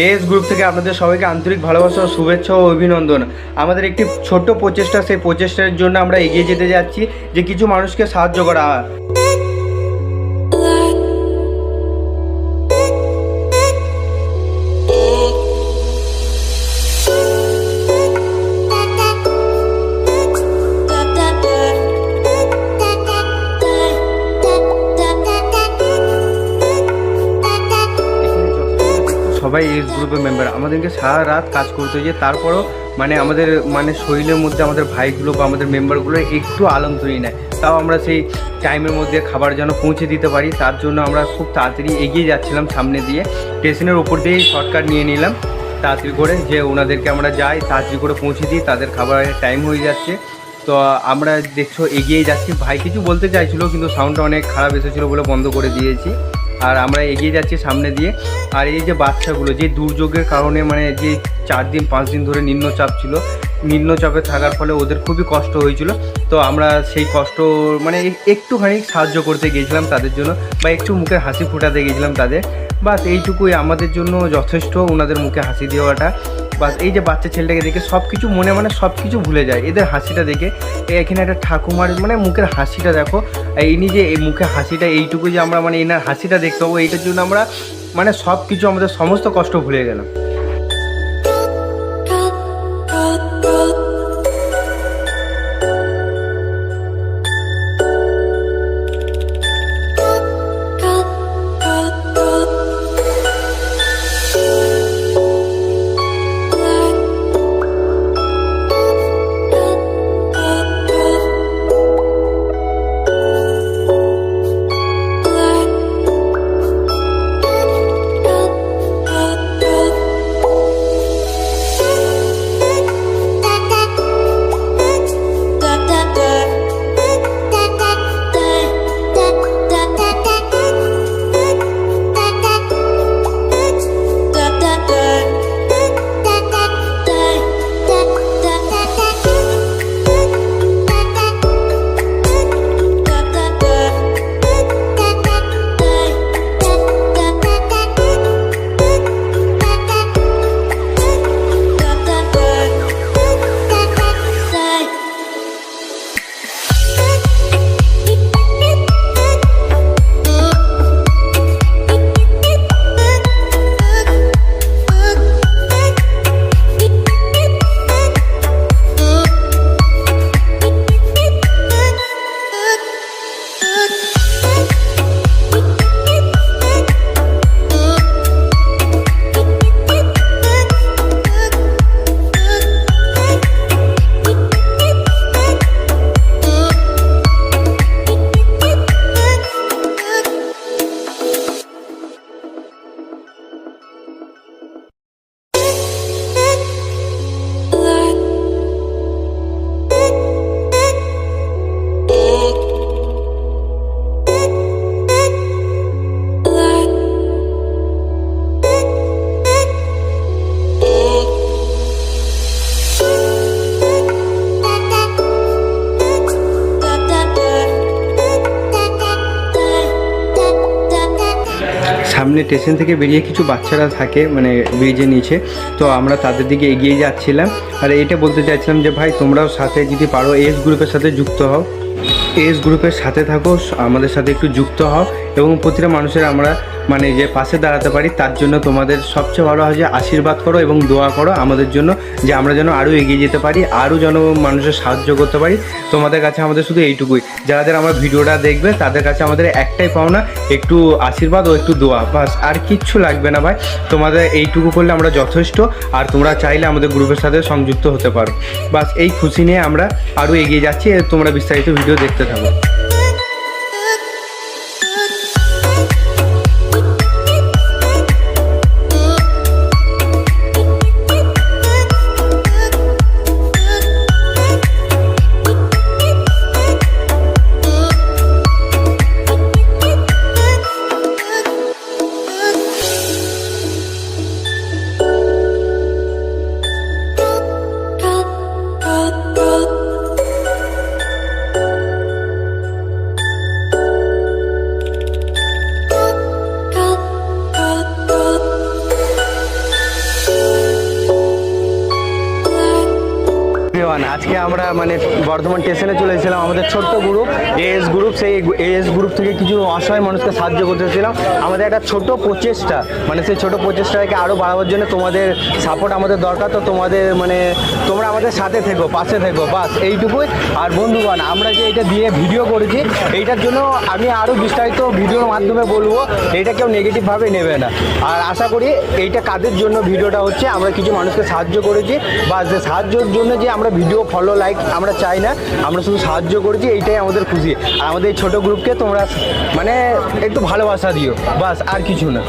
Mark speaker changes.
Speaker 1: S group থেকে আপনাদের সবাইকে আন্তরিক ভালোবাসা ও শুভেচ্ছা ও অভিনন্দন। আমাদের একটি ছোট্ট প্রচেষ্টা, সেই প্রচেষ্টার জন্য আমরা এগিয়ে যেতে যাচ্ছি যে কিছু মানুষকে সাহায্য করা। সবাই এস গ্রুপের মেম্বার, আমাদেরকে সারা রাত কাজ করতে হয়েছে, তারপরও আমাদের শরীরের মধ্যে আমাদের ভাইগুলো বা আমাদের মেম্বারগুলো একটু আলন্তরি নেয়, তাও আমরা সেই টাইমের মধ্যে খাবার যেন পৌঁছে দিতে পারি, তার জন্য আমরা খুব তাড়াতাড়ি এগিয়ে যাচ্ছিলাম সামনে দিয়ে। স্টেশনের ওপর দিয়েই শর্টকাট নিয়ে নিলাম তাড়াতাড়ি করে, যে ওনাদেরকে আমরা যাই তাড়াতাড়ি করে পৌঁছে দিই, তাদের খাবারের টাইম হয়ে যাচ্ছে। তো আমরা দেখছো এগিয়ে যাচ্ছি। ভাই কিছু বলতে চাইছিলো কিন্তু সাউন্ডটা অনেক খারাপ এসেছিলো বলে বন্ধ করে দিয়েছি। আর আমরা এগিয়ে যাচ্ছি সামনে দিয়ে। আর এই যে বাচ্চাগুলো যে দুর্যোগের কারণে যে 4 দিন 5 দিন ধরে নিম্নচাপ ছিল, নিম্নচাপে থাকার ফলে ওদের খুবই কষ্ট হয়েছিল। তো আমরা সেই কষ্ট একটুখানি সাহায্য করতে গিয়েছিলাম তাদের জন্য, বা একটু মুখে হাসি ফোটাতে গিয়েছিলাম তাদের। বাস এইটুকুই আমাদের জন্য যথেষ্ট, ওনাদের মুখে হাসি দেওয়াটা। বাস এই যে বাচ্চা ছেলেটাকে দেখে সব কিছু মনে সব কিছু ভুলে যায়, এদের হাসিটা দেখে। এখানে একটা ঠাকুমার মুখের হাসিটা দেখো, ইনি যে এই মুখে হাসিটা, এইটুকু যে আমরা এনার হাসিটা দেখতে পাবো, এইটার জন্য আমরা সব কিছু আমাদের সমস্ত কষ্ট ভুলে গেলাম। সামনে স্টেশন থেকে বেরিয়ে কিছু বাচ্চারা থাকে ব্রিজের নিচে, তো আমরা তাদের দিকে এগিয়ে যাচ্ছিলাম। আর এটা বলতে চাইছিলাম যে ভাই তোমরাও সাথে যদি পারো এস গ্রুপের সাথে যুক্ত হও, এস গ্রুপের সাথে থাকো, আমাদের সাথে একটু যুক্ত হও, এবং প্রতিটা মানুষের আমরা যে পাশে দাঁড়াতে পারি তার জন্য তোমাদের সবচেয়ে ভালো হয় যে আশীর্বাদ করো এবং দোয়া করো আমাদের জন্য, যে আমরা যেন আরও এগিয়ে যেতে পারি, আরও যেন মানুষের সাহায্য করতে পারি। তোমাদের কাছে আমাদের শুধু এইটুকুই, যাদের আমার ভিডিওটা দেখবে তাদের কাছে আমাদের একটাই পাওনা, একটু আশীর্বাদ ও একটু দোয়া, বাস আর কিচ্ছু লাগবে না ভাই। তোমাদের এইটুকু করলে আমরা যথেষ্ট। আর তোমরা চাইলে আমাদের গ্রুপের সাথে সংযুক্ত হতে পারো। বাস এই খুশি নিয়ে আমরা আরও এগিয়ে যাচ্ছি। তোমরা বিস্তারিত ভিডিও দেখতে থাকো।
Speaker 2: বন্ধুগণ, আজকে আমরা মানে বর্ধমান স্টেশনে চলে এসেছিলাম আমাদের ছোট্ট গ্রুপ এএস গ্রুপ। সেই এএস গ্রুপ থেকে কিছু অসহায় মানুষকে সাহায্য করতেছিলাম। আমাদের একটা ছোট প্রচেষ্টা, মানে সেই ছোট প্রচেষ্টাকে আরও বাড়াবার জন্য তোমাদের সাপোর্ট আমাদের দরকার। তো তোমাদের মানে তোমরা আমাদের সাথে থেকো, পাশে থেকো, বাস এইটুকুই। আর বন্ধুগণ, আমরা যে এটা দিয়ে ভিডিও করেছি, এইটার জন্য আমি আরও বিস্তারিত ভিডিওর মাধ্যমে বলবো, এইটা কেউ নেগেটিভভাবে নেবে না। আর আশা করি এইটা কাদের জন্য ভিডিওটা হচ্ছে, আমরা কিছু মানুষকে সাহায্য করেছি, বা যে সাহায্যের জন্য যে আমরা ভিডিও ফলো লাইক আমরা চাই না, আমরা শুধু সাহায্য করেছি, এইটাই আমাদের খুশি। আর আমাদের এই ছোটো গ্রুপকে তোমরা মানে একটু ভালোবাসা দিও, বাস আর কিছু না।